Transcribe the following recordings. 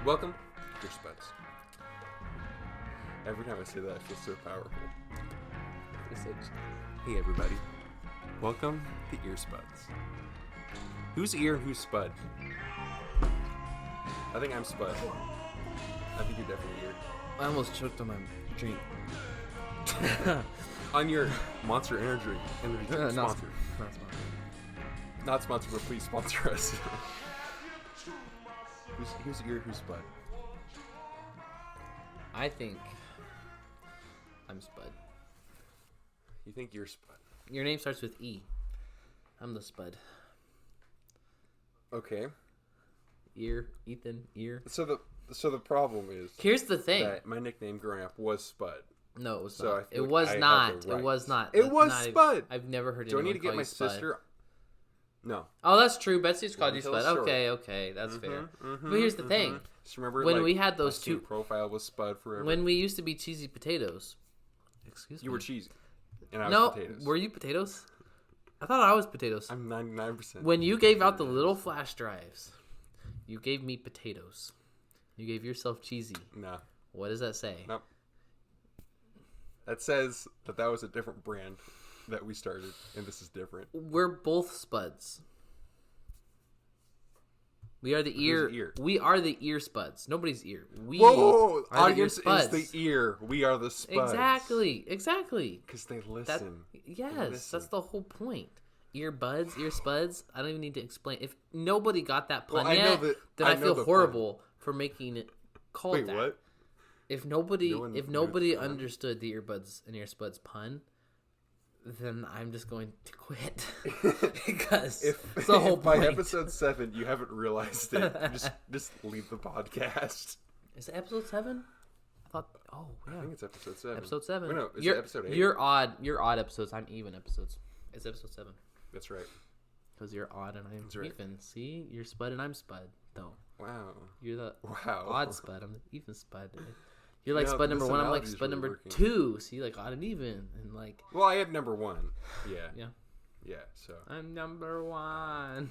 Welcome to Earspuds. Every time I say that, I feel so powerful. Hey everybody, welcome to Earspuds. Who's ear and who's spud? I think I'm spud. I think you're definitely ear. I almost choked on my drink. On your Monster Energy drink sponsor. Not sponsored. Not sponsored, but please sponsor us. Who's ear, who's spud? I think I'm Spud. You think you're spud? Your name starts with E. I'm the Spud. Okay. Ear, Ethan, ear. So the problem is, Here's the thing. that my nickname growing up was Spud. No, it was So I not. feel It like was I have not. the It was rights. not. It That's was not Spud. I've never heard Do I anyone need to call get my you Spud. sister? No. Oh, that's true. Betsy's called Let me you tell a Spud. story. Okay, that's fair. But here's the thing. Just remember, When like, we had those my team two- profile was Spud forever. When we used to be cheesy potatoes. Excuse me. You were cheesy, and I No, was potatoes. were you potatoes? I thought I was potatoes. I'm 99%. When you gave out the little flash drives, you gave me potatoes. You gave yourself cheesy. No. What does that say? Nope. That says that was a different brand that we started, and this is different. We're both Spuds. We are the ear. Who's ear? We are the ear Spuds. Nobody's ear. We Whoa! are the ear Audience Spuds. is the ear. We are the Spuds. Exactly. Because they That, listen. yes, listen. that's the whole point. Earbuds, ear Spuds. I don't even need to explain. If nobody got that pun Well, I know yet, that- then I I know feel the horrible for making it called Wait, that. what? If nobody, No one if knew nobody the pun? understood the earbuds and ear Spuds pun, then I'm just going to quit because it's the whole by point. episode 7 you haven't realized it, just leave the podcast. Is it episode 7? I thought. Oh yeah, I think it's episode 7. episode 7. Wait, no, is you're, it episode 8? You're odd. You're odd episodes. I'm even episodes. It's episode 7 That's right. because you're odd and I'm That's right. even. See, you're Spud and I'm Spud. Though Wow. you're the Wow. odd Spud. I'm the even Spud. You're like Yeah, Spud this number 1. I'm like analogy's Spud really number working. 2. See, like odd and even, and like Well, I had number 1. Yeah. yeah. Yeah, so. I'm number 1.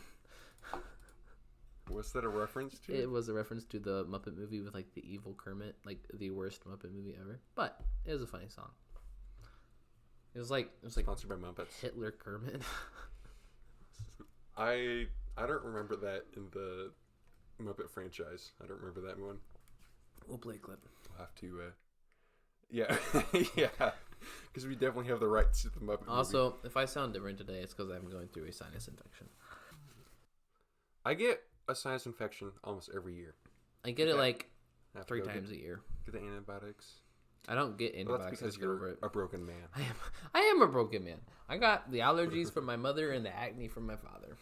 Was that a reference to? It was a reference to the Muppet movie with like the evil Kermit, like the worst Muppet movie ever. But it was a funny song. It was like Sponsored by Muppets. Hitler Kermit. I don't remember that in the Muppet franchise. I don't remember that one. We'll play a clip. We'll have to, yeah. Yeah. Because we definitely have the rights to the Muppet movie. Also, if I sound different today, it's because I'm going through a sinus infection. I get a sinus infection almost every year. I get it Okay. like I have to 3 go times a year. Get the antibiotics. I don't get Well, antibiotics. that's because I just get over you're it. a broken man. I am a broken man. I got the allergies from my mother and the acne from my father.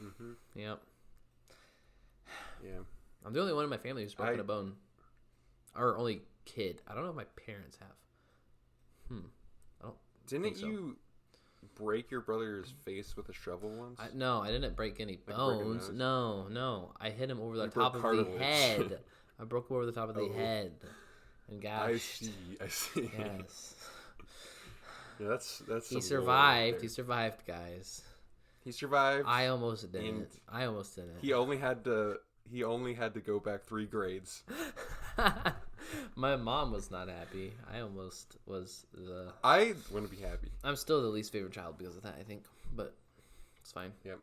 Mm-hmm. Yep. Yeah. I'm the only one in my family who's broken a bone. Or only kid. I don't know if my parents have. I don't Didn't think so. you break your brother's face with a shovel once? No, I didn't break any Like break a bones. nose? No. I hit him over the You top broke of the cartilage. head. I broke him over the top of the Oh. head. And gosh. I see. Yes. Yeah, that's He some lore survived. right He there. survived, guys. He survived. I almost didn't. And I almost didn't. He only had to go back 3 grades. My mom was not happy. I almost was the. I wouldn't be happy. I'm still the least favorite child because of that, I think. But it's fine. Yep.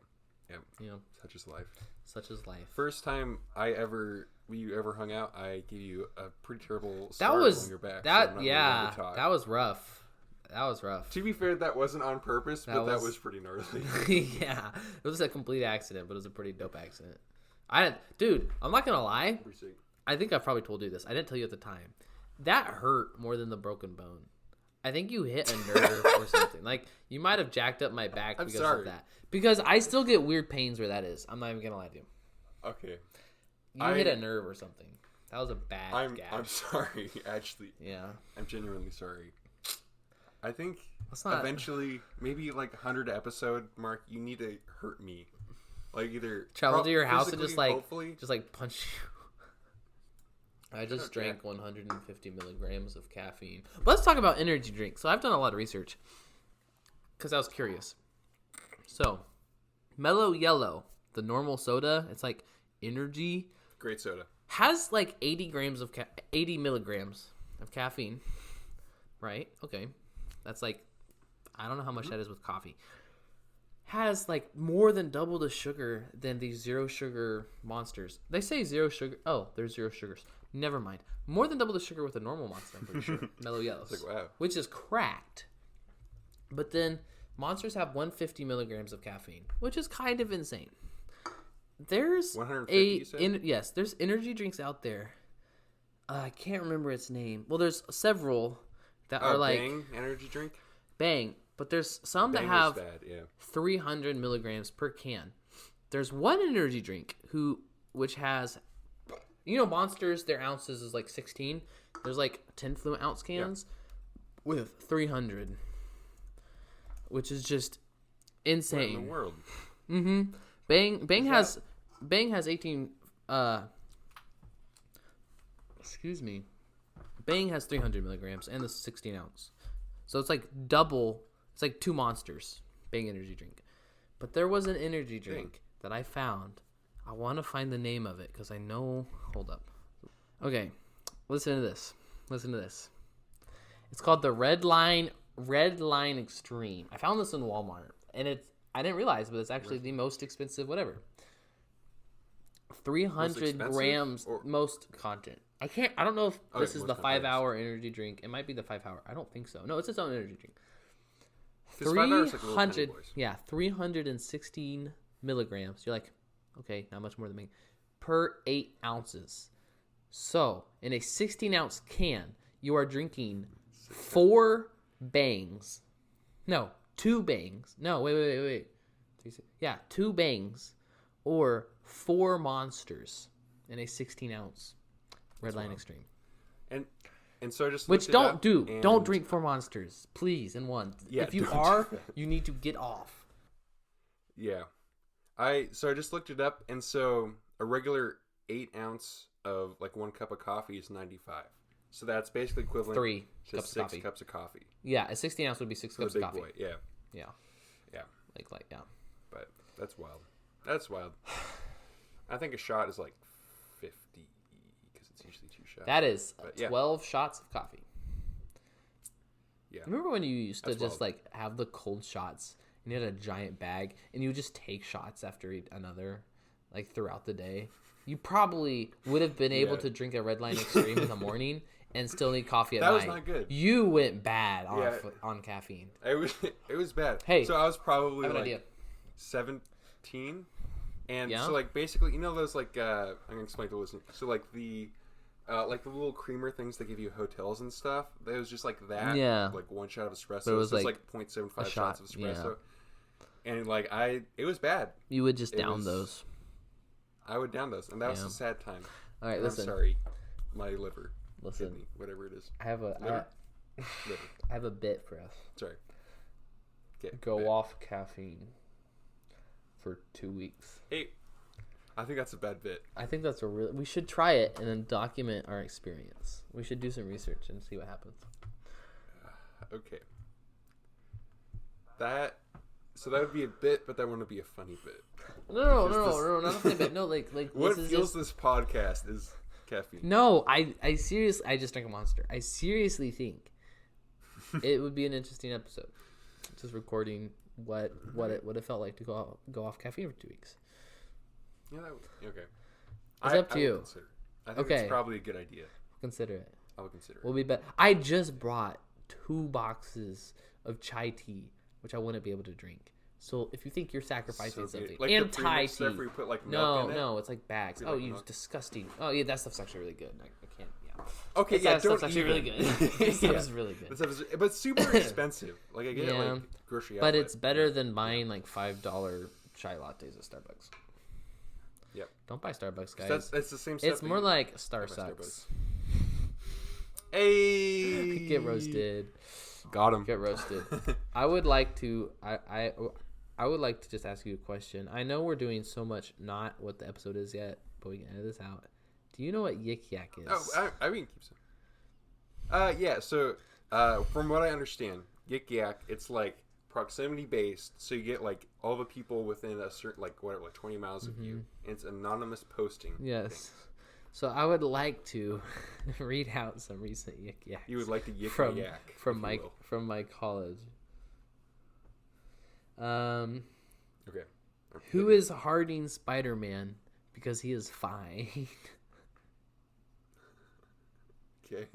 You know, Such is life. such is life. First time we ever hung out, I gave you a pretty terrible That scar was on your back. so I'm that. not really Yeah, going to talk. that was rough. That was rough. To be fair, that wasn't on purpose, but that was- was pretty gnarly. Yeah, it was a complete accident, but it was a pretty dope accident. Dude, I'm not gonna lie. Pretty sick. I think I probably told you this. I didn't tell you at the time. That hurt more than the broken bone. I think you hit a nerve or something. Like you might have jacked up my back I'm because sorry. of that. Because I still get weird pains where that is. I'm not even gonna lie to you. Okay. You hit a nerve or something. That was a bad I'm gash. sorry, actually. Yeah. I'm genuinely sorry. I think That's not- eventually, maybe like 100 episode mark, you need to hurt me. Like either Travel to your house and physically, just like punch you. I just Okay. drank 150 milligrams of caffeine. But let's talk about energy drinks. So I've done a lot of research because I was curious. So, Mellow Yellow, the normal soda, it's like energy. Great soda. Has like 80 milligrams of caffeine, right? Okay, that's like, I don't know how much that is with coffee. Has like more than double the sugar than these zero sugar monsters. They say zero sugar. Oh, there's zero sugars. Never mind. More than double the sugar with a normal monster, I'm pretty sure. Mellow Yellows. It's like, wow. Which is cracked. But then monsters have 150 milligrams of caffeine, which is kind of insane. There's 150, yes, there's energy drinks out there. I can't remember its name. Well, there's several that are like Bang energy drink. Bang, but there's some Bang that have is bad, yeah. 300 milligrams per can. There's one energy drink which has, Monsters, their ounces is like 16. There's like 10 fluent ounce cans with 300, which is just insane. What in the world? Mm-hmm. Bang has 18. Excuse me. Bang has 300 milligrams and the 16 ounce. So it's like double. It's like 2 monsters. Bang energy drink. But there was an energy drink that I found. I want to find the name of it because I know. Hold up. Okay. Listen to this. It's called the Red Line Extreme. I found this in Walmart. And I didn't realize, but it's actually the most expensive whatever. 300 grams most content. I don't know if this is the 5-hour energy drink. It might be the 5-hour. I don't think so. No, it's its own energy drink. 300, 316 milligrams. You're like, okay, not much more than me. Per 8 ounces. So, in a 16-ounce can, you are drinking 4 bangs. No, 2 bangs. No, wait. Yeah, 2 bangs or 4 monsters in a 16-ounce Red Line Extreme. And so I just don't drink 4 monsters, please, in one. Yeah, if you are, you need to get off. Yeah. So I just looked it up, and so a regular 8 ounce of like 1 cup of coffee is 95. So that's basically equivalent 3 to cups 6 of coffee. cups of coffee. Yeah, a 16 ounce would be 6 cups of coffee. Boy. Yeah. Yeah. Yeah. But that's wild. I think a shot is like 50 because it's usually 2 shots. That is 12 shots of coffee. Yeah. Remember when you used to just wild. like have the cold shots and you had a giant bag and you would just take shots after another, like throughout the day? You probably would have been able to drink a Red Line Extreme in the morning and still need coffee at night. That was not good. You went bad on caffeine. It was bad. Hey, so I was probably I have an like idea. 17, and so like basically, those like I'm gonna explain to the listener. So like the little creamer things they give you at hotels and stuff. It was just like that. Yeah. Like 1 shot of espresso. But it was so like 0.75 shots of espresso. Yeah. And like it was bad. You would just down those. I would down those, and that was a sad time. All right, listen. I'm sorry, my liver. Listen, kidney, whatever it is. I have liver. I have a bit for us. Sorry. Go off caffeine for 2 weeks. Hey, I think that's a bad bit. I think that's we should try it and then document our experience. We should do some research and see what happens. Okay. So that would be a bit, but that wouldn't be a funny bit. No, not a funny bit. No, like what fuels this podcast is caffeine. No, I seriously, I just drank a Monster. I seriously think it would be an interesting episode. Just recording what it felt like to go off caffeine for 2 weeks. Yeah, okay. It's up to you. I think it's probably a good idea. Consider it. I will consider it. We'll be better. I just brought 2 boxes of chai tea, which I wouldn't be able to drink. So if you think you're sacrificing something, like and the Thai tea, stuff where you put like milk in it? No, it's like bags. Oh, you disgusting. Oh yeah, that stuff's actually really good. I can't. Yeah. Okay, that stuff's actually really good. That stuff is really good. But it's super expensive. Like I get it like grocery outlet. But it's better than buying like $5 chai lattes at Starbucks. Yep. Don't buy Starbucks, guys. So that's the same stuff. It's more like Starbucks. Hey, get roasted. Got him. Get roasted. I would like to. I would like to just ask you a question. I know we're doing so much not what the episode is yet, but we can edit this out. Do you know what Yik Yak is? Oh, I mean, keep some. Yeah. So, from what I understand, Yik Yak, it's like proximity based. So you get like all the people within a certain like 20 miles of you. And it's anonymous posting. Yes. Things. So I would like to read out some recent yik yaks. You would like to yik from yak from my college. Okay. Who is Harding Spider-Man because he is fine? Okay.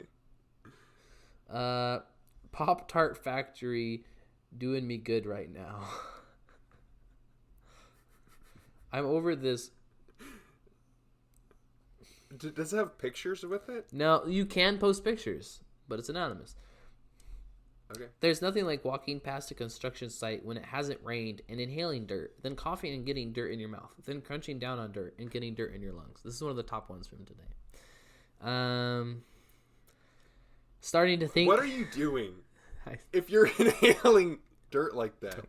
Pop-Tart Factory doing me good right now. I'm over this. Does it have pictures with it? No, you can post pictures, but it's anonymous. Okay. There's nothing like walking past a construction site when it hasn't rained and inhaling dirt, then coughing and getting dirt in your mouth, then crunching down on dirt and getting dirt in your lungs. This is one of the top ones from today. Starting to think. What are you doing if you're inhaling dirt like that?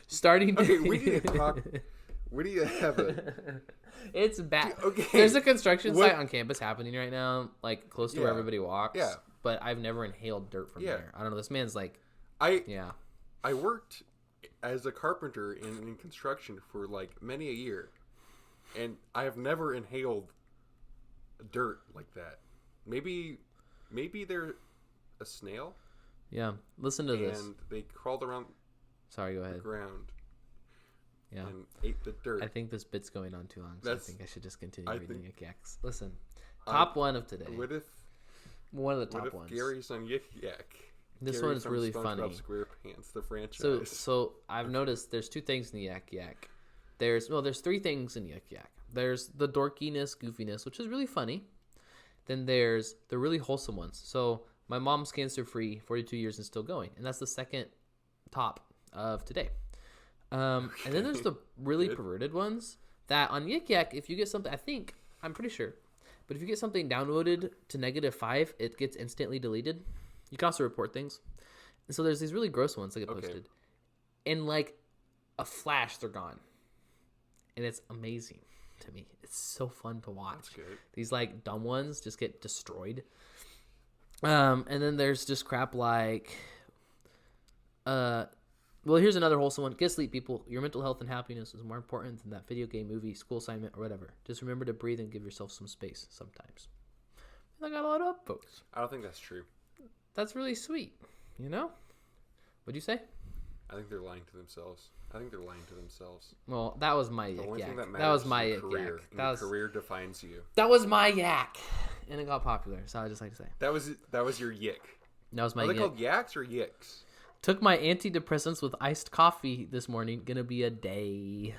Starting to. Okay, we need to talk. What do you have? It's bad. Okay. There's a construction site on campus happening right now, like close to where everybody walks. Yeah. But I've never inhaled dirt from there. I don't know. This man's like. I worked as a carpenter in construction for like many a year, and I have never inhaled dirt like that. Maybe they're a snail. Yeah. Listen to this. And they crawled around. Sorry, go ahead. The ground. Yeah. And ate the dirt. I think this bit's going on too long, so I think I should just continue reading Yik Yaks. Listen, one of today. One of the top ones. Gary's on Yik Yak. This Gary one's really funny. SquarePants, the franchise. So I've noticed there's two things in the Yak Yak. There's three things in Yik Yak. There's the dorkiness, goofiness, which is really funny. Then there's the really wholesome ones. So my mom's cancer-free, 42 years and still going, and that's the second top of today. And then there's the really perverted ones that on Yik Yak, if you get something, I'm pretty sure, but if you get something downloaded to -5, it gets instantly deleted. You can also report things. And so there's these really gross ones that get posted. In like a flash, they're gone. And it's amazing to me. It's so fun to watch. That's good. These like dumb ones just get destroyed. And then there's just crap like well, here's another wholesome one. Get sleep, people. Your mental health and happiness is more important than that video game, movie, school assignment, or whatever. Just remember to breathe and give yourself some space sometimes. And I got a lot of folks. I don't think that's true. That's really sweet. You know? What'd you say? I think they're lying to themselves. Well, that was my Yik Yak. That was my Yik Yak. Your career defines you. That was my yak. And it got popular, so I just like to say. That was your yik. That was my Are they yik. called yaks or yicks? Took my antidepressants with iced coffee this morning. Gonna be a day.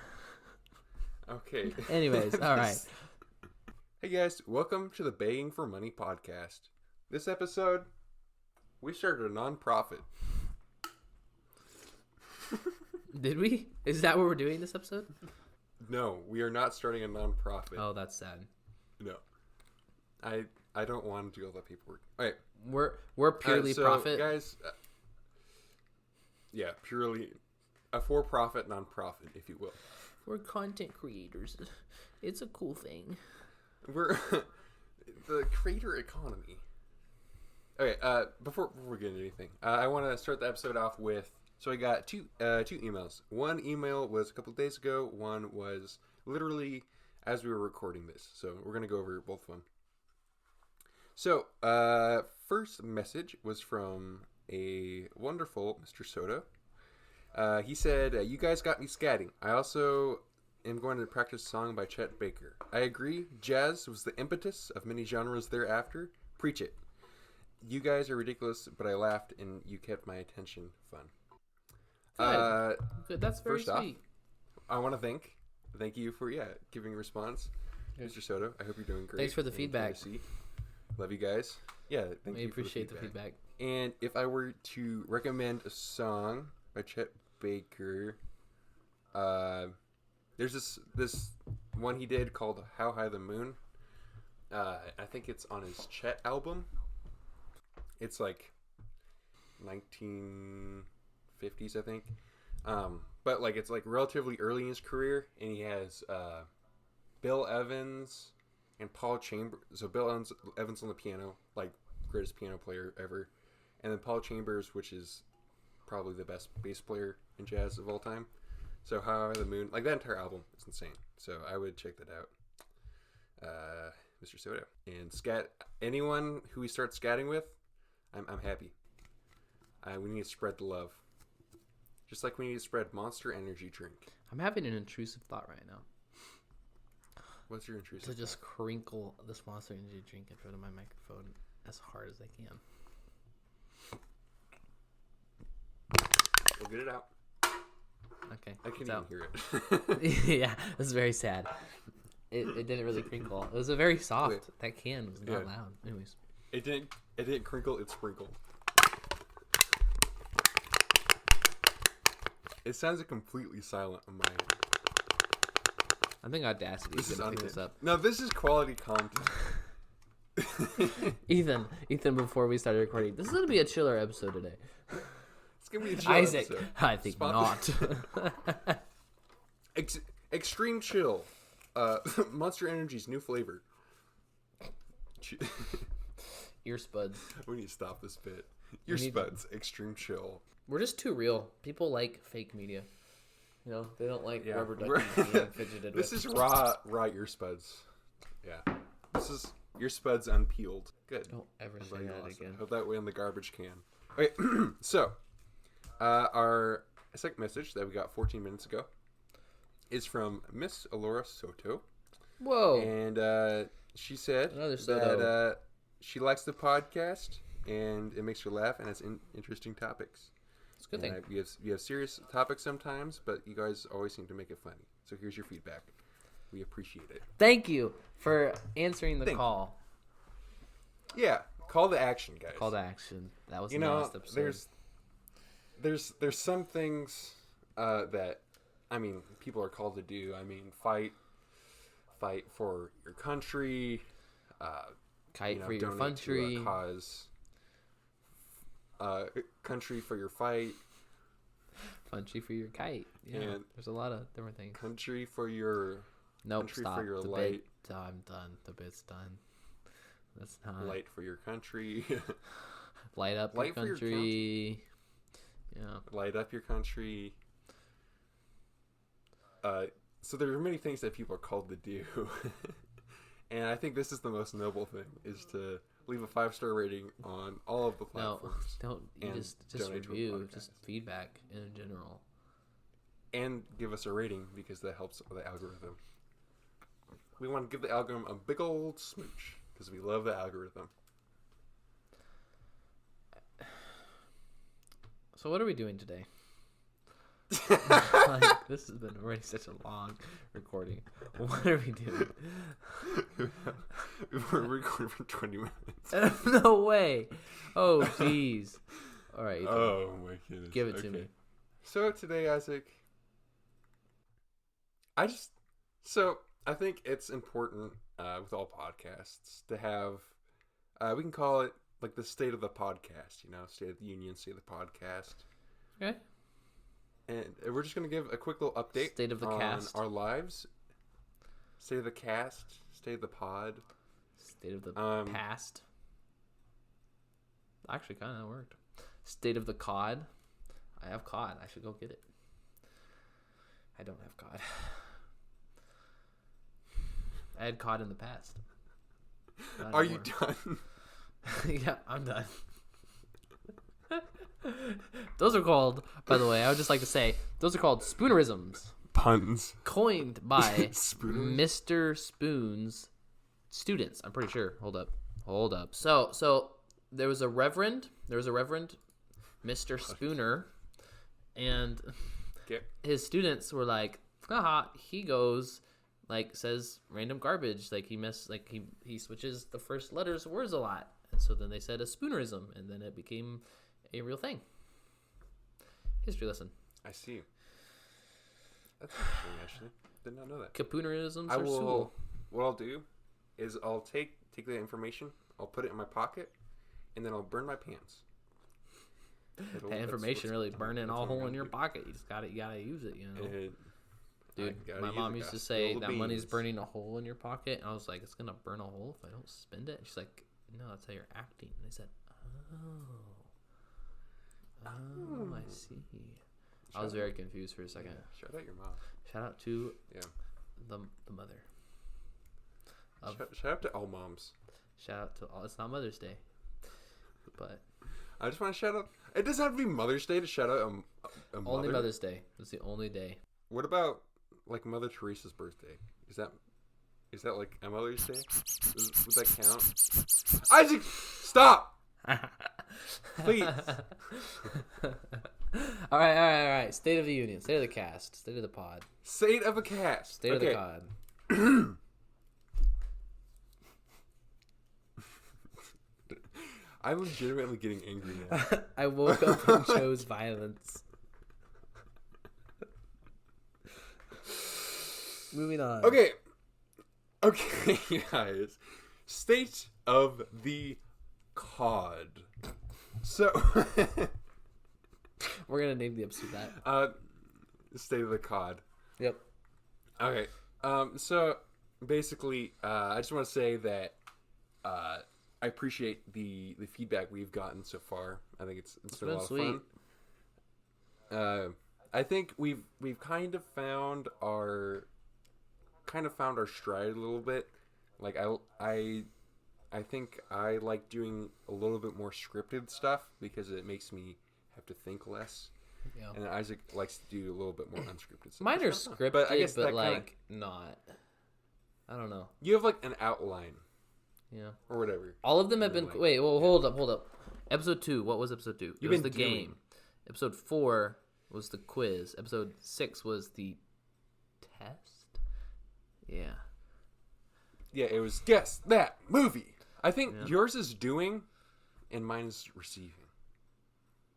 Okay. Anyways, all right. Hey guys, welcome to the Begging for Money podcast. This episode, we started a non-profit. Did we? Is that what we're doing this episode? No, we are not starting a non-profit. Oh, that's sad. No. I don't want to do all that paperwork. All right. We're purely profit. Guys, yeah, purely a for-profit non-profit, if you will. We're content creators. It's a cool thing. We're the creator economy. Okay, before we get into anything, I want to start the episode off with. So I got two emails. One email was a couple of days ago. One was literally as we were recording this. So we're gonna go over both of them. So first message was from a wonderful Mr. Soto. He said, "You guys got me scatting. I also am going to practice a song by Chet Baker. I agree. Jazz was the impetus of many genres thereafter. Preach it. You guys are ridiculous, but I laughed and you kept my attention fun." Good. That's very sweet. I want to thank you for giving a response, Mr. Soto. I hope you're doing great. Thanks for the feedback. Love you guys. Yeah, thank you. We appreciate the feedback. And if I were to recommend a song by Chet Baker, there's this one he did called "How High the Moon." I think it's on his Chet album. It's like 1950s, I think. But like it's like relatively early in his career, and he has Bill Evans and Paul Chambers. So Bill Evans on the piano, like greatest piano player ever, and then Paul Chambers, which is probably the best bass player in jazz of all time. So How High the Moon, like that entire album is insane. So I would check that out. Mr. Soda. And anyone who we start scatting with, I'm happy. We need to spread the love. Just like we need to spread Monster Energy drink. I'm having an intrusive thought right now. What's your intrusive To just crinkle this Monster Energy drink in front of my microphone as hard as I can. We'll get it out. Okay. I can't even hear it. Yeah, it was very sad. It didn't really crinkle. It was a very soft. Wait. That can was not loud. Anyways. It didn't crinkle, it sprinkled. It sounds completely silent on my end. I think Audacity is going to pick this up. No, this is quality content. Ethan, before we started recording, this is going to be a chiller episode today. It's going to be a chill Isaac, episode. I think not. Extreme chill. Monster Energy's new flavor. Ear spuds. We need to stop this bit. Ear spuds, extreme chill. We're just too real. People like fake media. You know, they don't like rubber ducky being fidgeted This with. is raw ear spuds. Yeah. This is ear spuds unpeeled. Good. Don't ever say that again. Hope that way in the garbage can. Okay, so our second message that we got 14 minutes ago is from Miss Alora Soto. Whoa. And she said that she likes the podcast and it makes her laugh and has interesting topics. It's a good thing. We have serious topics sometimes, but you guys always seem to make it funny. So here's your feedback. We appreciate it. Thank you for answering the call. Yeah, call to action, guys. Call to action. That was the last episode. There's some things that, I mean, people are called to do. I mean, fight for your country. Kite for your country. Cause. Country for your fight. Country for your kite. Yeah, and there's a lot of different things. Country for your. Nope, country stop. For your the light. bit. I'm done. The bit's done. That's not. Light for your country. Light up light your country. Yeah. Light up your country. So there are many things that people are called to do. And I think this is the most noble thing, is to leave a 5-star rating on all of the platforms. No, don't. Just review, just feedback in general. And give us a rating, because that helps the algorithm. We want to give the algorithm a big old smooch, because we love the algorithm. So what are we doing today? This has been already such a long recording. What are we doing? We're recording for 20 minutes. No way. Oh, jeez. All right. Ethan. Oh, my goodness. Give it to me. So today, Isaac, I think it's important with all podcasts to have, we can call it like the state of the podcast, State of the Union, state of the podcast. Okay. And we're just going to give a quick little update State of the on cast. our lives. State of the cast. State of the pod. State of the past. Actually, kind of worked. State of the cod. I have cod. I should go get it. I don't have cod. I had cod in the past. Are you done? Yeah, I'm done. Those are called, by the way, I would just like to say, those are called spoonerisms. Puns. Coined by Mr. Spoon's students, I'm pretty sure. Hold up. So there was a reverend, Mr. Spooner, and his students were like, haha, he goes, says random garbage, he switches the first letters of words a lot. And so then they said a spoonerism, and then it became a real thing. History lesson. I see. That's interesting, actually. Did not know that. Capoonerisms are cool. What I'll do is I'll take the information, I'll put it in my pocket, and then I'll burn my pants. That information really burning all hole in your pocket. You just gotta use it, Dude, my mom used to say that money's burning a hole in your pocket, and I was like, it's gonna burn a hole if I don't spend it. And she's like, no, that's how you're acting. And I said, oh, I see. I was very confused for a second. Yeah. Shout out your mom. Shout out to the mother. Shout out to all moms. Shout out to all. It's not Mother's Day, but I just want to shout out. It doesn't have to be Mother's Day to shout out a mother. only Mother's Day. It's the only day. What about like Mother Teresa's birthday? Is that like a Mother's Day? Would that count? Isaac, stop! Please. All right. State of the Union. State of the cast. State of the pod. State of a cast. State of the pod. I'm legitimately getting angry now. I woke up and chose violence. Moving on. Okay, guys. State of the COD. So, we're gonna name the episode that. State of the COD. Yep. Okay. So basically, I just want to say that I appreciate the feedback we've gotten so far. I think it's been a lot of fun. I think we've kind of found our stride a little bit. Like I think I like doing a little bit more scripted stuff because it makes me have to think less. Yeah. And Isaac likes to do a little bit more unscripted stuff. Mine are scripted, but I guess but that like not. I don't know. You have like an outline. Yeah. Or whatever. All of them have been. Like, wait. Well, hold up. Episode 2. What was episode 2? It was the game. Episode 4 was the quiz. Episode 6 was the test. Yeah. Yeah, it was guess that movie. I think yours is doing, and mine is receiving.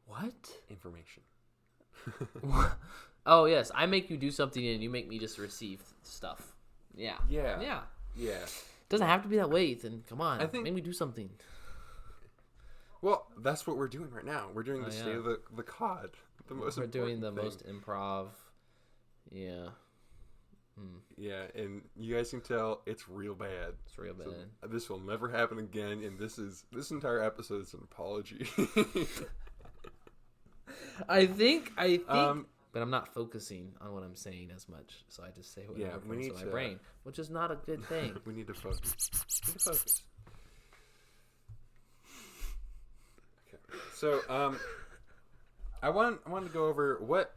What? Information. Oh yes, I make you do something and you make me just receive stuff. Yeah. Yeah. Doesn't have to be that way, Ethan. Come on, I think make me do something. Well, that's what we're doing right now. We're doing the state of the COD. We're doing the most improv. Yeah. Yeah, and you guys can tell it's real bad. It's real bad. So this will never happen again, and this entire episode is an apology. I think, but I'm not focusing on what I'm saying as much, so I just say whatever comes to my brain, which is not a good thing. We need to focus. Okay. So, I want to go over what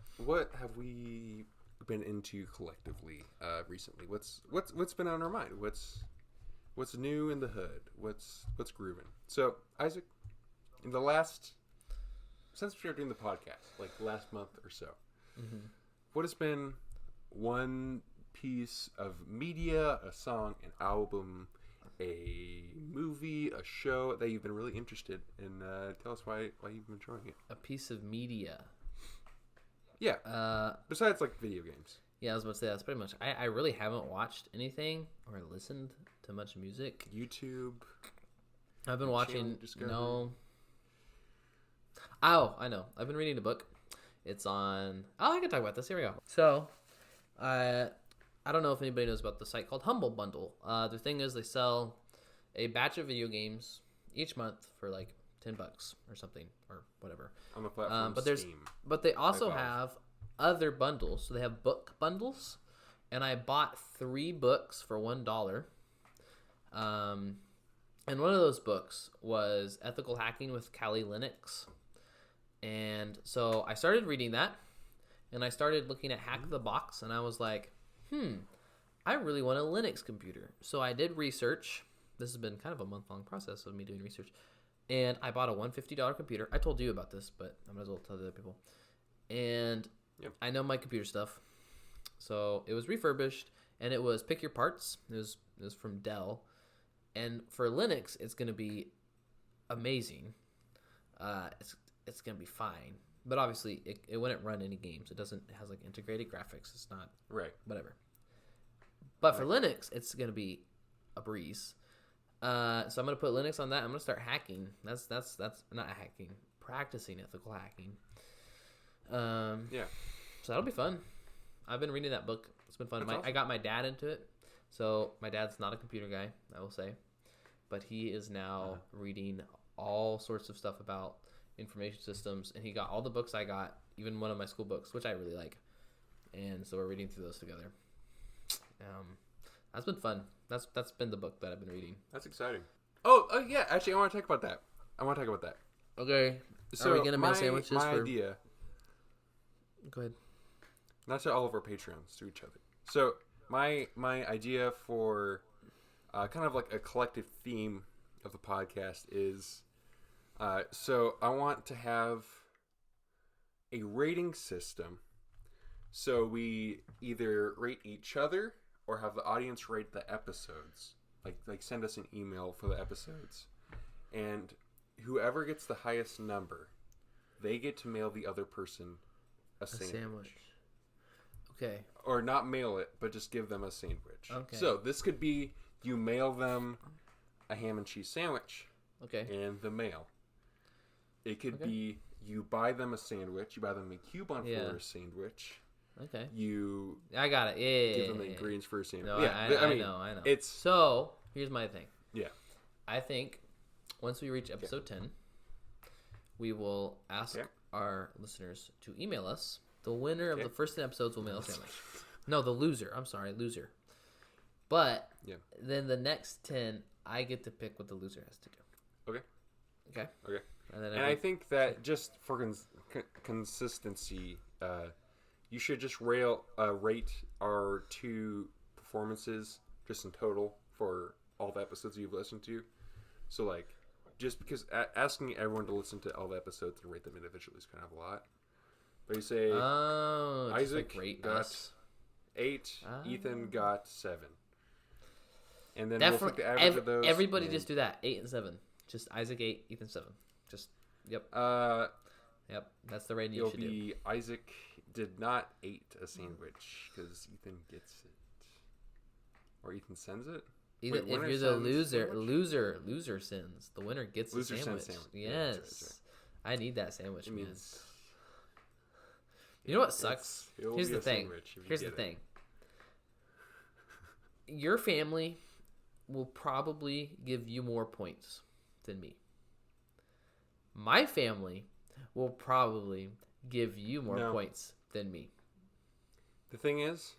have we been into collectively recently. What's been on our mind? What's new in the hood? What's grooving? So, Isaac, in the last since we started doing the podcast, like last month or so, what has been one piece of media, a song, an album, a movie, a show that you've been really interested in? Tell us why you've been enjoying it. A piece of media. Yeah. Besides like video games. Yeah, I was about to say that's pretty much. I really haven't watched anything or listened to much music. YouTube. I've been watching. No. Oh, I know. I've been reading a book. It's on. Oh, I can talk about this. Here we go. So, I don't know if anybody knows about the site called Humble Bundle. The thing is, they sell a batch of video games each month for like $10 or something or whatever. On the platform Steam. But they also have other bundles. So they have book bundles, and I bought 3 books for $1. And one of those books was Ethical Hacking with Kali Linux. And so I started reading that, and I started looking at Hack the Box, and I was like, I really want a Linux computer. So I did research. This has been kind of a month-long process of me doing research. And I bought a $150 computer. I told you about this, but I might as well tell the other people. And I know my computer stuff. So it was refurbished, and it was pick your parts. It was from Dell. And for Linux, it's going to be amazing. It's going to be fine. But obviously, it wouldn't run any games. It has like integrated graphics. It's not whatever. But for Linux, it's going to be a breeze. So I'm going to put Linux on that. I'm going to start hacking. That's not hacking. Practicing ethical hacking. So that'll be fun. I've been reading that book. It's been fun. I got my dad into it. So my dad's not a computer guy, I will say. But he is now reading all sorts of stuff about information systems. And he got all the books I got, even one of my school books, which I really like. And so we're reading through those together. That's been fun. That's been the book that I've been reading. That's exciting. Oh yeah. Actually, I want to talk about that. Okay. So Are we gonna make sandwiches? My idea. Go ahead. Not to all of our Patreons, to each other. So my idea for kind of like a collective theme of the podcast is, so I want to have a rating system. So we either rate each other or have the audience rate the episodes. Like send us an email for the episodes, and whoever gets the highest number, they get to mail the other person a sandwich. Okay. Or not mail it, but just give them a sandwich. Okay. So this could be you mail them a ham and cheese sandwich. Okay. In the mail. It could be you buy them a sandwich. You buy them a coupon for a sandwich. Okay. I got it. Yeah. Give them the ingredients for a sandwich. No, yeah. I know. It's so here's my thing. Yeah. I think once we reach episode 10, we will ask our listeners to email us. The winner of the first 10 episodes will mail a sandwich. No, the loser. I'm sorry, loser. But then the next 10, I get to pick what the loser has to do. Okay. And I think that just for consistency, you should just rate our 2 performances just in total for all the episodes you've listened to. So, like, just because asking everyone to listen to all the episodes and rate them individually is kind of a lot. But you say Isaac got 8, Ethan got 7. And then we'll take the average of those. Everybody just do that. 8 and 7. Just Isaac 8, Ethan 7. Just, yep. Yep, that's the rating you should do. It'll be Isaac did not eat a sandwich because Ethan gets it. Or Ethan sends it? Either, if you're the loser sins. The winner gets the sandwich. Yes. That's right. I need that sandwich, man. You know what sucks? Here's the thing. Your family will probably give you more points than me. My family will probably give you more points than me. The thing is,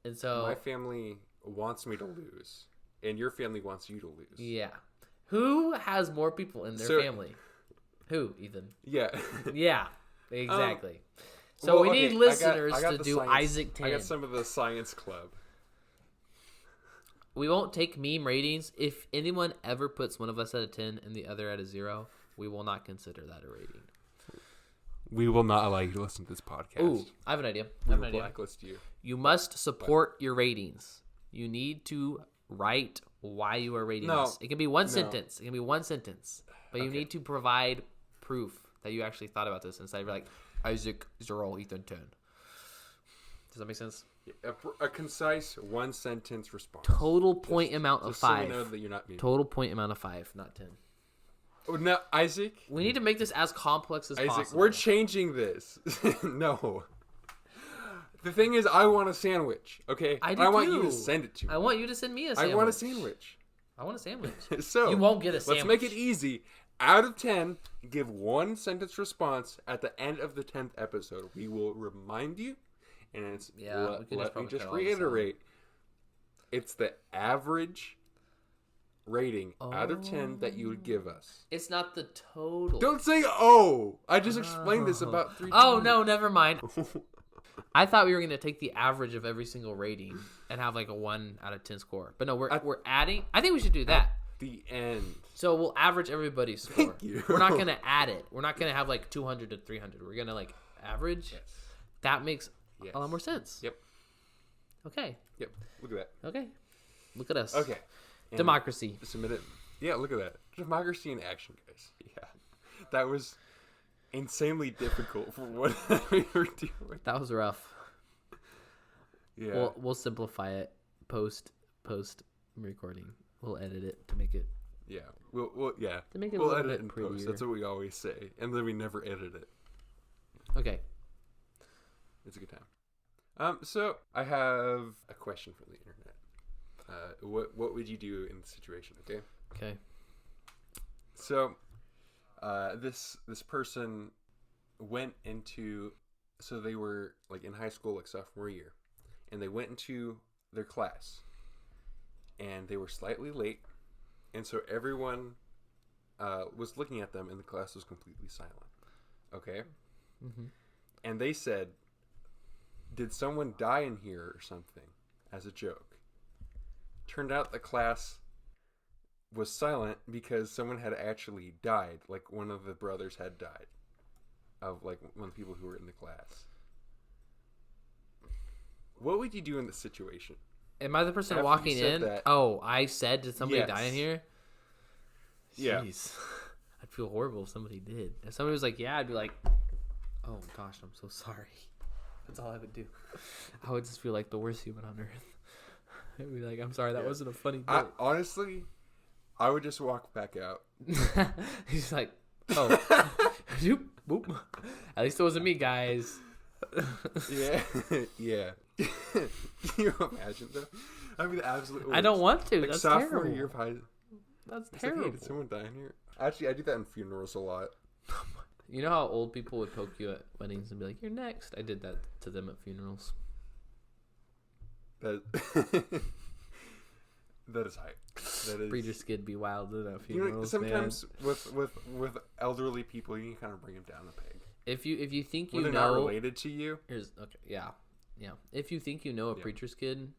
and so my family wants me to lose, and your family wants you to lose. Yeah. Who has more people in their family? Who, Ethan? Yeah. Yeah, exactly. So we need listeners to do Isaac 10. I got some of the science club. We won't take meme ratings. If anyone ever puts one of us at a 10 and the other at a 0, we will not consider that a rating. We will not allow you to listen to this podcast. Ooh, I have an idea. Blacklist you. You must support your ratings. You need to write why you are rating us. It can be one sentence. It can be one sentence. But you need to provide proof that you actually thought about this instead of like, Isaac 0, Ethan 10. Does that make sense? A concise one-sentence response. Total point amount of 5. So we know that you're not muted. Total point amount of 5, not 10. Oh, no, Isaac. We need to make this as complex as possible. We're changing this. No. The thing is, I want a sandwich. Okay, I want you to send it to me. I want you to send me a sandwich. I want a sandwich. I want a sandwich. So you won't get a sandwich. Let's make it easy. Out of 10, give one sentence response at the end of the 10th episode. We will remind you, and it's let me just reiterate. It's the average rating out of 10 that you would give us. It's not the total. Don't say I just explained this about 3 times. Oh, no, never mind. I thought we were going to take the average of every single rating and have like a 1 out of 10 score. But no, we're adding. I think we should do that. The end. So we'll average everybody's score. Thank you. We're not going to add it. We're not going to have like 200 to 300. We're going to like average. Yes. That makes a lot more sense. Yep. Okay. Yep. Look at that. Okay. Look at us. Okay. And democracy. Submit it. Yeah, look at that. Democracy in action, guys. Yeah. That was insanely difficult for what we were doing. That was rough. Yeah. We'll simplify it post recording. We'll edit it to make it. Yeah. We'll to make it we'll edit it in post. That's what we always say, and then we never edit it. Okay. It's a good time. So I have a question from the internet. What would you do in this situation? Okay. Okay. So, this person went into, so they were like in high school, like sophomore year, and they went into their class, and they were slightly late, and so everyone was looking at them, and the class was completely silent. Okay? Mm-hmm. And they said, "Did someone die in here or something?" as a joke. Turned out the class was silent because someone had actually died. Like, one of the brothers had died. Of, like, one of the people who were in the class. What would you do in this situation? Am I the person After walking you said in? that- Oh, I said, did somebody Yes. die in here? Yeah. Jeez. I'd feel horrible if somebody did. If somebody was like, yeah, I'd be like, oh gosh, I'm so sorry. That's all I would do. I would just feel like the worst human on earth. I'd be like, I'm sorry, that wasn't a funny bit. Honestly, I would just walk back out. He's like, oh. Zoop, boop. At least it wasn't me, guys. Yeah. Yeah. Can you imagine though? I mean, absolutely. I don't want to. Like, That's sophomore terrible. year of high. That's It's terrible. like, hey, did someone die in here? Actually, I do that in funerals a lot. You know how old people would poke you at weddings and be like, "You're next." I did that to them at funerals. That that is hype. That is. Breeder skid be wild at You funerals. know, sometimes with elderly people, you can kind of bring them down a peg. if you think When you they're not know, related to you. here's okay, yeah. If you think you know a Yeah. preacher's kid,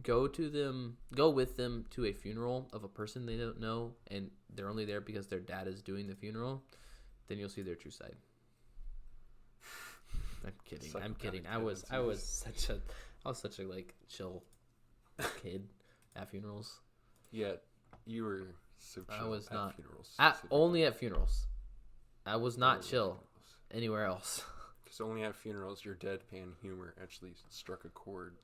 go with them to a funeral of a person they don't know, and they're only there because their dad is doing the funeral. Then you'll see their true side. I'm kidding. I'm kidding. I was such a like chill kid at funerals. Yeah, you were so chill I was at not. funerals. Only at funerals. I was not Only at chill funerals. anywhere else. Because only at funerals, your deadpan humor actually struck a chord.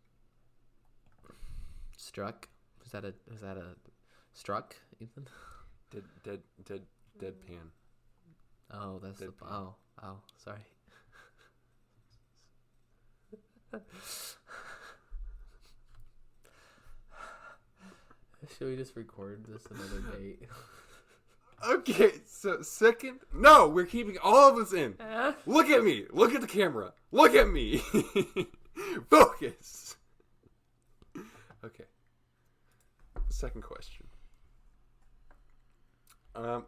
Struck? Is that a struck, Ethan? Deadpan. Oh, that's the Deadpan. oh, sorry. Should we just record this another date? Okay, so second. No, we're keeping all of this in. Look at me. Look at the camera. Look at me. Focus. Okay. Second question. I'll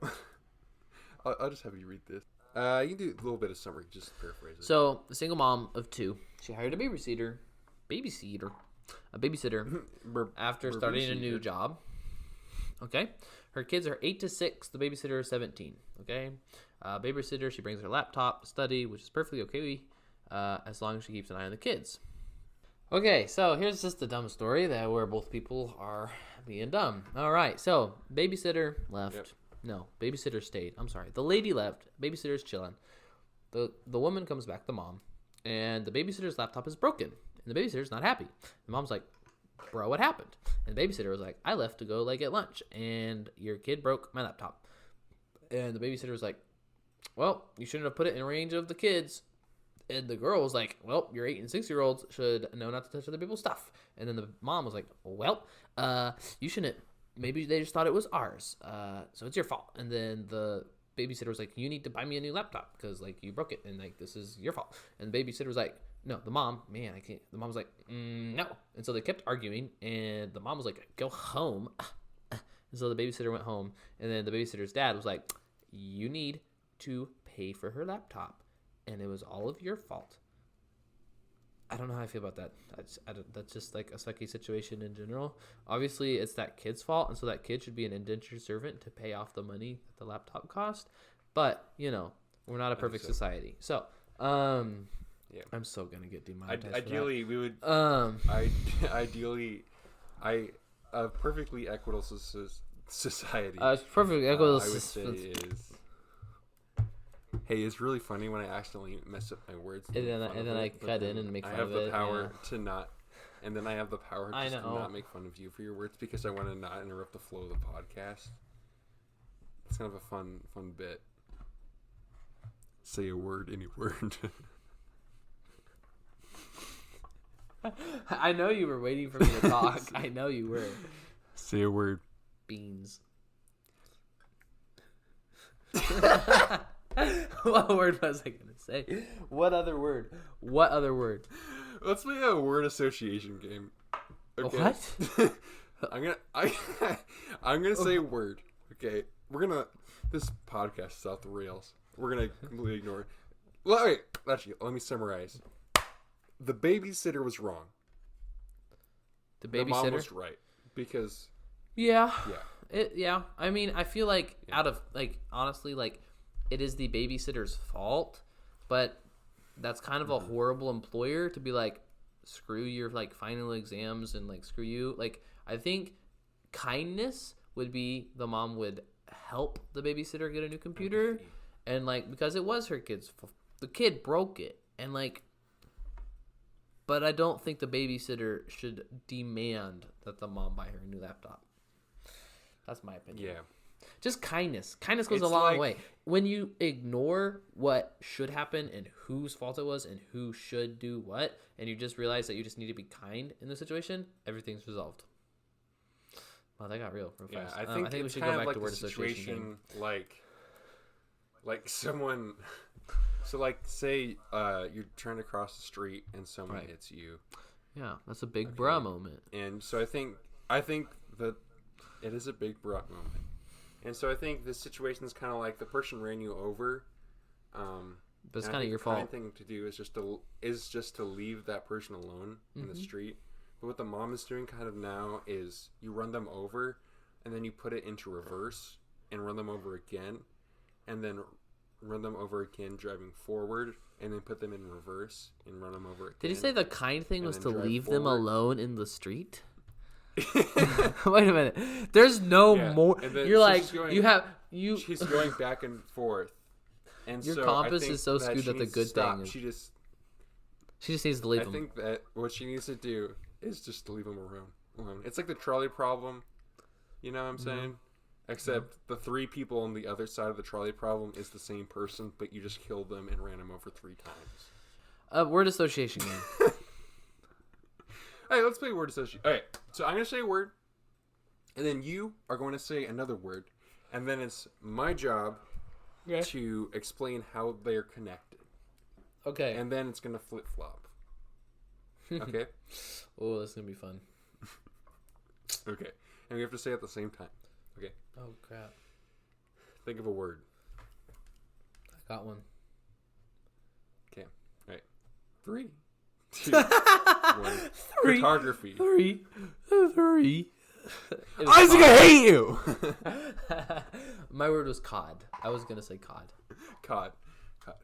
just have you read this. You can do a little bit of summary, just paraphrase it. So, a single mom of two, she hired a babysitter, after starting a new job. Okay, her kids are 8 to 6. The babysitter is 17. Okay, babysitter, she brings her laptop to study, which is perfectly okay, as long as she keeps an eye on the kids. Okay, so here's just the dumb story that where both people are being dumb. All right, so babysitter left. Yep. No, babysitter stayed. I'm sorry. The lady left. Babysitter's chilling. The woman comes back, the mom, and the babysitter's laptop is broken. And the babysitter's not happy. The mom's like, bro, what happened? And the babysitter was like, I left to go like get lunch, and your kid broke my laptop. And the babysitter was like, well, you shouldn't have put it in range of the kids. And the girl was like, well, your 8 and 6-year-olds should know not to touch other people's stuff. And then the mom was like, well, you shouldn't. Maybe they just thought it was ours. So it's your fault. And then the babysitter was like, you need to buy me a new laptop because, like, you broke it. And, like, this is your fault. And the babysitter was like, no, the mom, man, I can't. The mom was like, no. And so they kept arguing. And the mom was like, go home. And so the babysitter went home. And then the babysitter's dad was like, you need to pay for her laptop. And it was all of your fault. I don't know how I feel about that. That's just like a sucky situation in general. Obviously, it's that kid's fault, and so that kid should be an indentured servant to pay off the money that the laptop cost. But, you know, we're not a perfect society. So, yeah. I'm so going to get demonetized. Ideally, we would. Ideally, a perfectly equitable society. Perfect. I would say is. Hey, it's really funny when I accidentally mess up my words. And then I cut in and make fun of it. I have the power to not, and then I have the power I just to know. not make fun of you for your words because I want to not interrupt the flow of the podcast. It's kind of a fun bit. Say a word, any word. I know you were waiting for me to talk. I know you were. Say a word. Beans. What word was I going to say? What other word? Let's Let's play a word association game. Okay. What? I'm gonna say a word. Okay, this podcast is off the rails. We're gonna completely ignore it. Well, wait, actually, let me summarize. The babysitter was wrong. The The mom babysitter? was right because Yeah. yeah, I mean, I feel like honestly, like it is the babysitter's fault, but that's kind of a horrible employer to be like, screw your like final exams and like screw you. Like I think kindness would be the mom would help the babysitter get a new computer, Empathy. and like because it was her kid's the kid broke it, and like, but I don't think the babysitter should demand that the mom buy her a new laptop. That's my opinion. Yeah. Just kindness. Kindness goes It's a long like- way. When you ignore what should happen and whose fault it was and who should do what, and you just realize that you just need to be kind in the situation, everything's resolved. Wow, that got real fast. I think we it's should kind go of back to like word the association. situation, like someone. So, like, say you're trying to cross the street and someone Right. hits you, Yeah, that's a big bruh moment. and so I think that it is a big bruh moment, and so I think this situation is kind of like the person ran you over. But it's and I kind of think your the kind fault. thing to do is just to leave that person alone in the street. But what the mom is doing kind of now is you run them over, and then you put it into reverse and run them over again, and then run them over again driving forward, and then put them in reverse and run them over again. Did you say the kind thing and was then to drive leave them forward. alone in the street? Wait a minute. There's no Yeah, more. and then- You're so like she's going- you. She's going back and forth, and Your so compass I think is so that skewed she that the needs to good stop. thing is- She just. She just needs to leave I them. think that what she needs to do is just to leave them alone. It's like the trolley problem. You know what I'm saying? Except the three people on the other side of the trolley problem is the same person, but you just killed them and ran them over 3 times. Word association game. Hey, let's play word association. Okay, so I'm going to say a word, and then you are going to say another word, and then it's my job to explain how they're connected. Okay. And then it's going to flip-flop. Okay? Oh, that's gonna be fun. Okay. And we have to say it at the same time. Okay. Oh crap! Think of a word. I got one. Okay. All right. 3, 2, 1. Photography. Three. Isaac, I hate you! My word was cod. I was gonna say cod. Cod.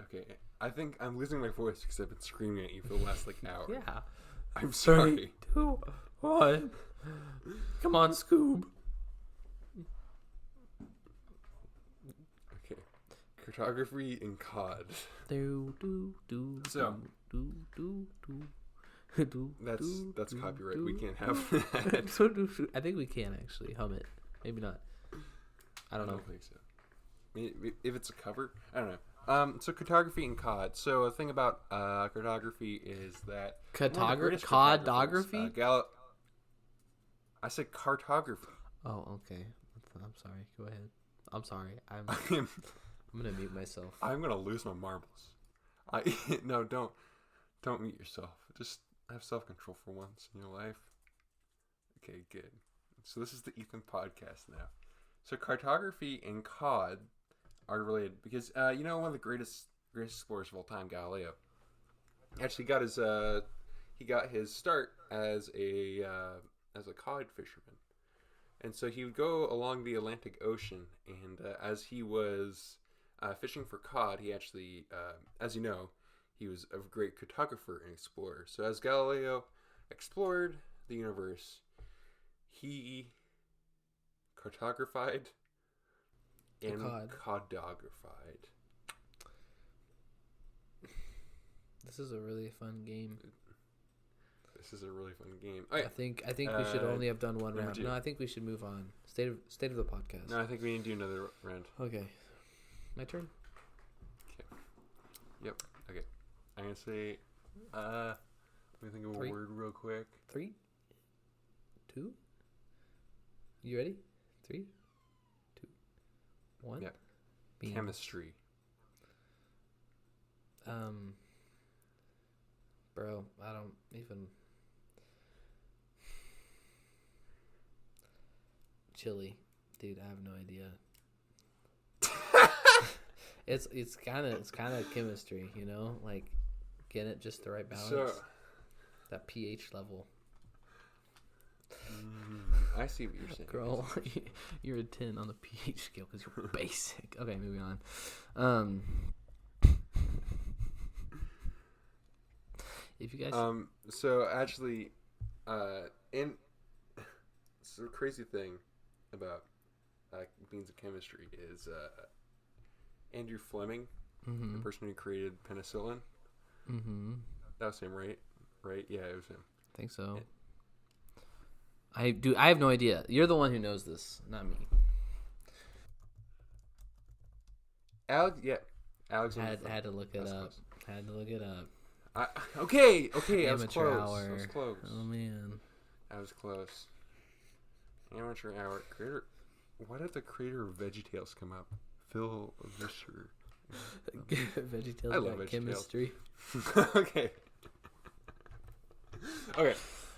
Okay. I think I'm losing my voice because I've been screaming at you for the last hour. Yeah. I'm sorry. 3, 2, 1. Come on, Scoob. Okay. Cartography and cod. So, that's copyright. We can't have that. I think we can actually hum it. Maybe not. I don't know. think so. Maybe if it's a cover, I don't know. So cartography and cod. So a thing about cartography is that Codography? I said cartography. Oh, okay. I'm sorry. Go ahead. I'm sorry. I'm I'm, gonna mute myself. I'm gonna lose my marbles. No, don't mute yourself. Just have self-control for once in your life. Okay, good. So this is the Ethan podcast now. So cartography and cod are related because one of the greatest explorers of all time, Galileo, actually got his start as a cod fisherman, and so he would go along the Atlantic Ocean, and as he was fishing for cod, he actually, as you know, he was a great cartographer and explorer. So as Galileo explored the universe, he cartographied and codographied. This is a really fun game. This is a really fun game. Oh, yeah. I think we should only have done one round. 2. No, I think we should move on. State of the podcast. No, I think we need to do another round. Okay. My turn. Yep. Okay. I'm gonna say. Let me think of a 3. word real quick. 3, 2. You ready? 3, 2, 1. Yeah. Bean. Chemistry. Bro, I don't even. chili, dude. I have no idea. It's kind of chemistry, you know, like getting it just the right balance. So, that pH level. I see what you're saying. Girl, you're a 10 on the pH scale because you're basic. Okay, moving on. If you guys, so actually, in so the crazy thing about beans of chemistry is Andrew Fleming, the person who created penicillin. That was him, right? Right? Yeah, it was him. I think so. I have no idea. You're the one who knows this, not me. Alexander. Had to look it up. Close. Had to look it up. Okay. I was Amateur close. hour. I was close. Oh man. I was close. Amateur hour. Creator. Why did the creator of VeggieTales come up? Phil Vischer. VeggieTales I love got VeggieTales. chemistry. Okay.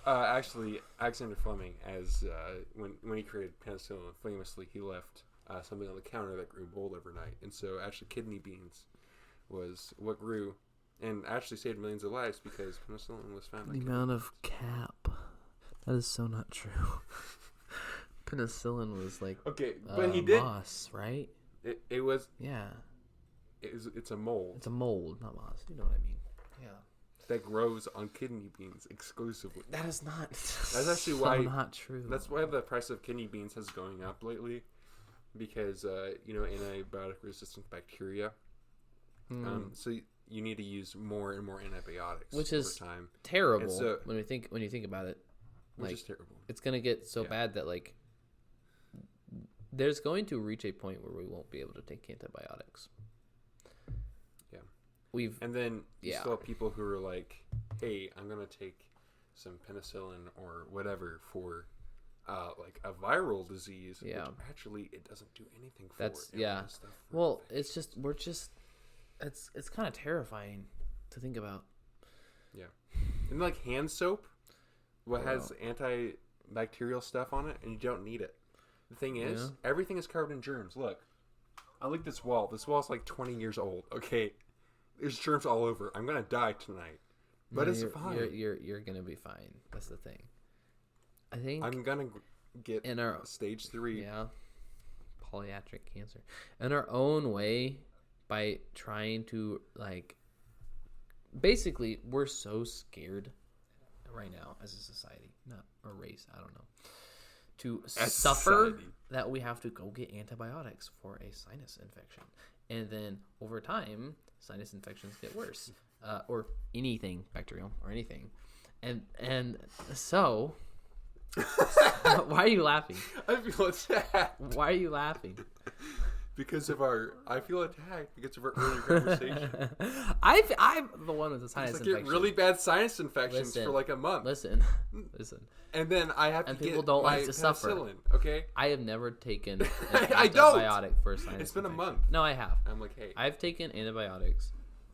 Actually, Alexander Fleming, as when he created penicillin, famously he left something on the counter that grew mold overnight, and so actually kidney beans was what grew, and actually saved millions of lives because penicillin was found. The amount of cap. That is so not true. Penicillin was like but he did moss, right? It was yeah. It's a mold. It's a mold, not moss. You know what I mean? Yeah. That grows on kidney beans exclusively. That is not. That's actually why not true. That's why the price of kidney beans has going up lately, because antibiotic resistant bacteria. So you need to use more and more antibiotics, which is over time. Terrible. So, when you think about it, which is terrible. It's gonna get so bad that like there's going to reach a point where we won't be able to take antibiotics. And then you still have people who are like, hey, I'm going to take some penicillin or whatever for like a viral disease. Yeah. Which actually it doesn't do anything for. That's, yeah. Well, it's just, it's kind of terrifying to think about. Yeah. And like hand soap, has antibacterial stuff on it and you don't need it. The thing is, everything is covered in germs. Look, I like this wall. This wall's like 20 years old. Okay. There's germs all over. I'm gonna die tonight, but it's fine. You're gonna be fine. That's the thing. I think I'm gonna get in our stage 3. Yeah, polyarteric cancer. In our own way, by trying to like, basically, we're so scared right now as a society, not a race. I don't know. To suffer that we have to go get antibiotics for a sinus infection, and then over time sinus infections get worse, or anything bacterial or anything, and so why are you laughing? I feel attacked. Why are you laughing? I feel attacked because of our earlier conversation. I'm the one with the sinus infection. I get really bad sinus infections for like a month. Listen. And then I have to get people don't my like to suffer. Okay? I have never taken an I don't. antibiotic for a sinus It's been infection. a month. No, I have. I'm like, hey. I've taken antibiotics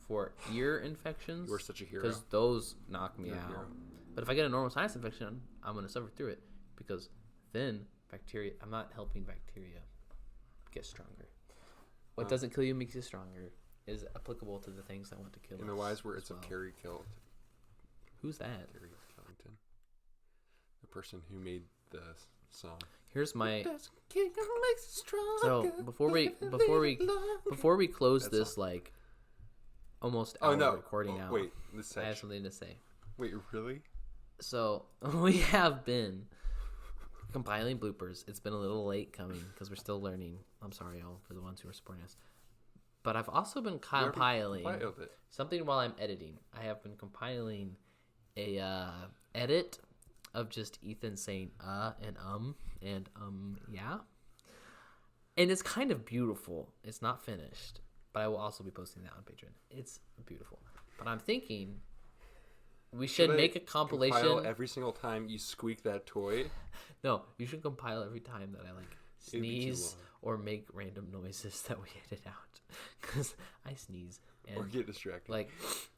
for ear infections. You're such a hero. Because those knock me You're a out. hero. But if I get a normal sinus infection, I'm going to suffer through it. Because then I'm not helping bacteria get stronger. What doesn't kill you makes you stronger is applicable to the things that want to kill us. In the wise words of Carrie killed. Who's that? Carrie Killington. The person who made the song. Here's my. So before we close this like almost hour recording out. Wait, this section. I have something to say. Wait, really? So we have been compiling bloopers. It's been a little late coming because we're still learning. I'm sorry, y'all, for the ones who are supporting us. But I've also been compiling something while I'm editing. I have been compiling a edit of just Ethan saying and yeah. And it's kind of beautiful. It's not finished, but I will also be posting that on Patreon. It's beautiful. But I'm thinking we should make a compilation. Compile every single time you squeak that toy? No, you should compile every time that I like sneeze or make random noises that we edit out. Because I sneeze and or get distracted. Like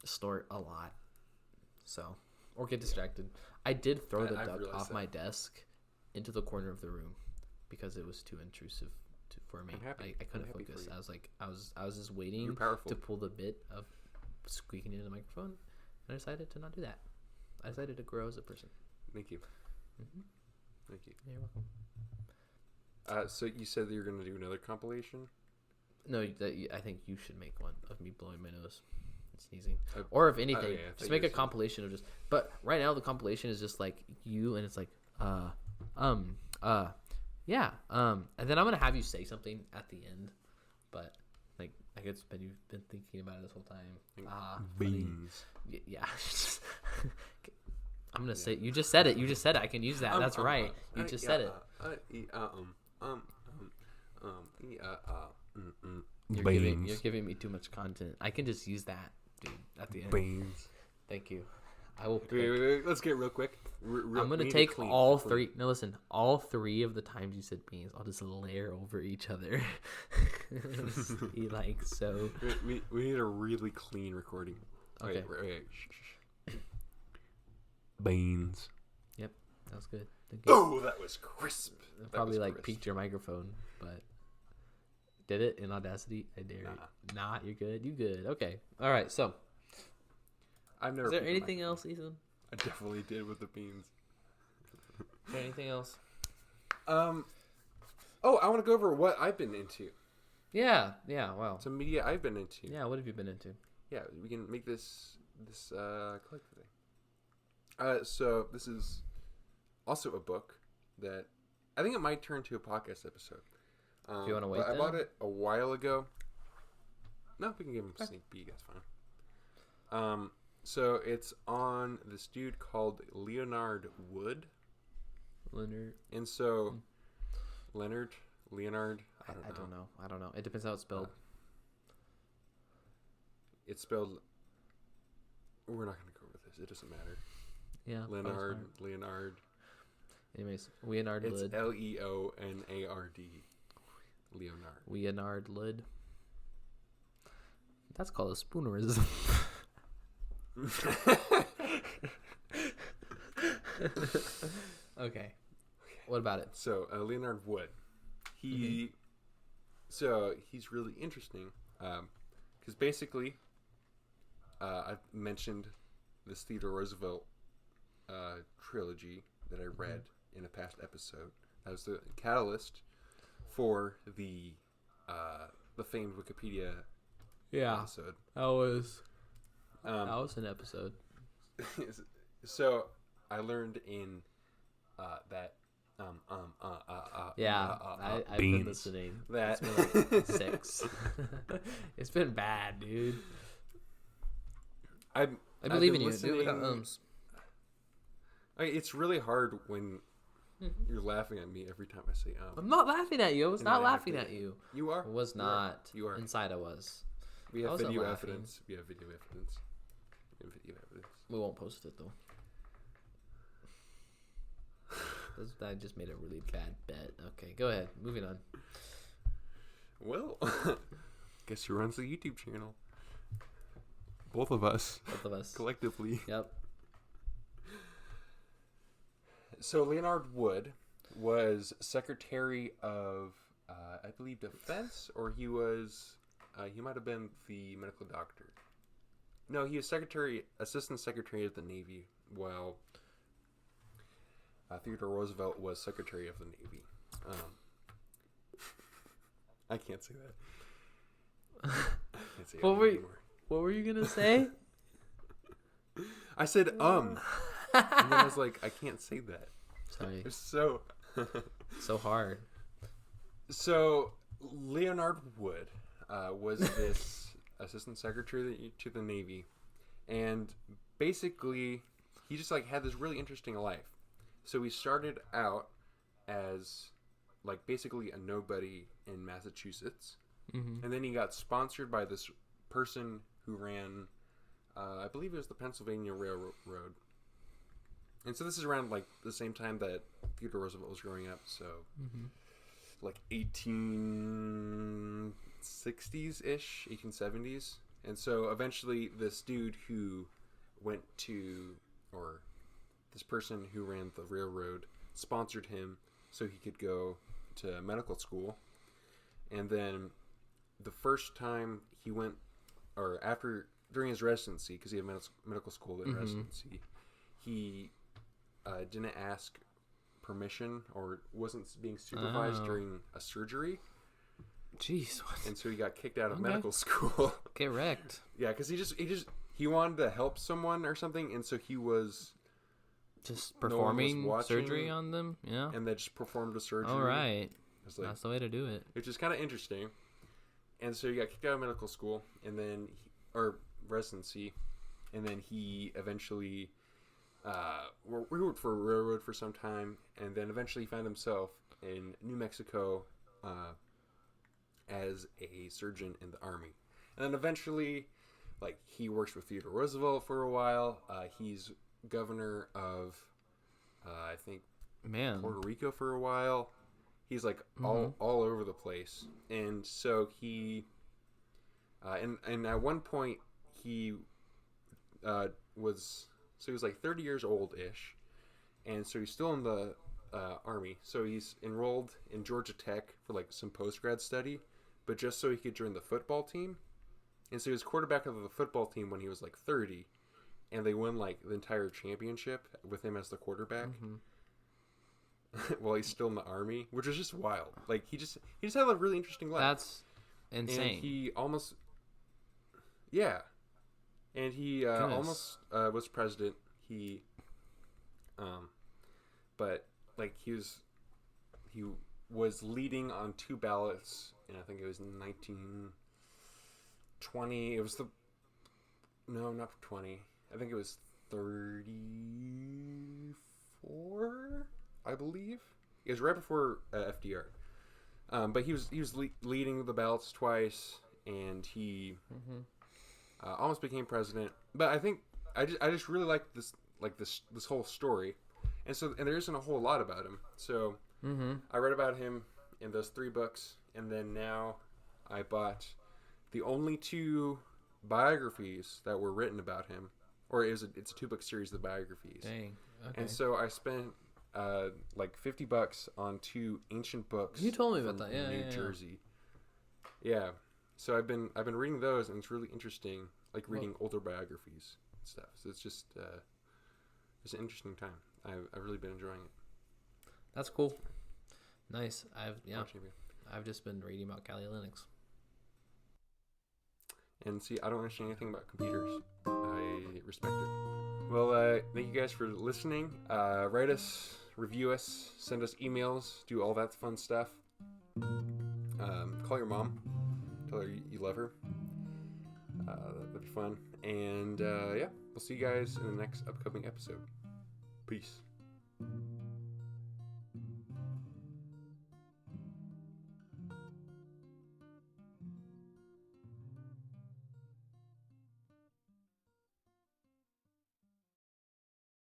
snort a lot. So, or get distracted. I did throw the duck off my desk into the corner of the room. because it was too intrusive for me. I'm happy. I couldn't I'm happy focus. for you. I was like, I was just waiting You're powerful. to pull the bit of squeaking into the microphone, and I decided to not do that. I decided to grow as a person. Thank you. Mm-hmm. Thank you. You're welcome. So you said that you're going to do another compilation? No, I think you should make one of me blowing my nose and sneezing, or if anything, yeah, just make a compilation of just. But right now, the compilation is just like you, and it's like, yeah, and then I'm gonna have you say something at the end, but like I guess you've been thinking about it this whole time. Beans. Yeah. I'm gonna say you just said it. You just said it. I can use that. That's right. You just said it. You're giving me too much content. I can just use that, dude. At the end. Beans. Thank you. I will. Wait, let's get real quick. I'm gonna take all three. No, listen. All three of the times you said beans, I'll just layer over each other. Be like so. We need a really clean recording. Okay. Wait. Beans. Yep, that was good. Thank you. Oh, that was crisp. It probably peaked your microphone, but did it in Audacity? I dare you. Nah, you're good. You good? Okay. All right. So, I've never. Is there anything else, Ethan? I definitely did with the beans. Is there anything else? Oh, I want to go over what I've been into. Yeah. Wow. Some media I've been into. Yeah. What have you been into? Yeah, we can make this collective thing. So this is also a book that I think it might turn to a podcast episode. Do you want to wait? I bought it a while ago. No, we can give him a sneak peek. That's fine. So it's on this dude called Leonard Wood. Leonard. And so Leonard. I don't know. It depends how it's spelled. It's spelled. We're not going to go over this. It doesn't matter. Yeah. Leonard. Anyways, Leonard Lid. It's Leonard. Leonard. Leonard Lid. That's called a spoonerism. Okay. What about it? So Leonard Wood, he's really interesting because basically, I've mentioned this Theodore Roosevelt trilogy that I read in a past episode. That was the catalyst for the famed Wikipedia episode. That was an episode. So I learned in that I've been listening. That it's been like 6. It's been bad, dude. I believe in you. Do it without ums. It's really hard when you're laughing at me every time I say I'm not laughing at you. I was not laughing at you. You are. I was not. You are. Inside I was. We have video evidence. We have video evidence. We won't post it though. I just made a really bad bet. Okay, go ahead. Moving on. Well, guess who runs the YouTube channel? Both of us. Collectively. Yep. So Leonard Wood was Secretary of, I believe, Defense, or he might have been the medical doctor. No, he was Assistant Secretary of the Navy, while Theodore Roosevelt was Secretary of the Navy. I can't say that. I can't say what were you gonna say? I said and then I was like, I can't say that. Sorry. It's so so hard. So Leonard Wood was this Assistant Secretary to the Navy, and basically he just had this really interesting life. So he started out as basically a nobody in Massachusetts, and then he got sponsored by this person who ran, I believe it was the Pennsylvania Railroad. And so this is around the same time that Theodore Roosevelt was growing up, so 1860s-ish, 1870s. And so eventually this dude who this person who ran the railroad sponsored him so he could go to medical school, and then the first time he went, or after during his residency, because he had medical school in residency, he didn't ask permission or wasn't being supervised during a surgery. Jeez, what? And so he got kicked out of medical school. Get wrecked. Yeah, because he wanted to help someone or something, and so he was just performing surgery on them. Yeah, and they just performed a surgery. All right, like, that's the way to do it. Which is kind of interesting. And so he got kicked out of medical school, and then or residency, and then he eventually worked for a railroad for some time, and then eventually he found himself in New Mexico as a surgeon in the Army. And then eventually, like, he works with Theodore Roosevelt for a while. He's governor of, I think, Puerto Rico for a while. He's, like, all over the place. And so he, and at one point, he was like 30 years old-ish. And so he's still in the Army. So he's enrolled in Georgia Tech for, like, some post-grad study, but just so he could join the football team. And so he was quarterback of the football team when he was like 30, and they won like the entire championship with him as the quarterback. While he's still in the Army, which is just wild. Like he just had a really interesting life. That's insane. And he almost, yeah, and he almost was president. He, but like he was leading on 2 ballots, and I think it was 1920. It was not 20. I think it was 34, I believe. It was right before FDR. But he was leading the ballots twice, and he almost became president. But I think I just really like this whole story, and there isn't a whole lot about him. So I read about him in those 3 books, and then now I bought the only 2 biographies that were written about him, or it's a 2-book series of biographies. Dang. Okay. And so I spent like $50 on 2 ancient books. You told me about that. Yeah, New Jersey. Yeah. So I've been reading those, and it's really interesting, like reading older biographies and stuff. So it's just it's an interesting time. I've really been enjoying it. That's cool. Nice. I've just been reading about Kali Linux. And see, I don't understand anything about computers. I respect it. Well, thank you guys for listening. Write us, review us, send us emails, do all that fun stuff. Call your mom. Tell her you love her. That'd be fun. And yeah, we'll see you guys in the next upcoming episode. Peace.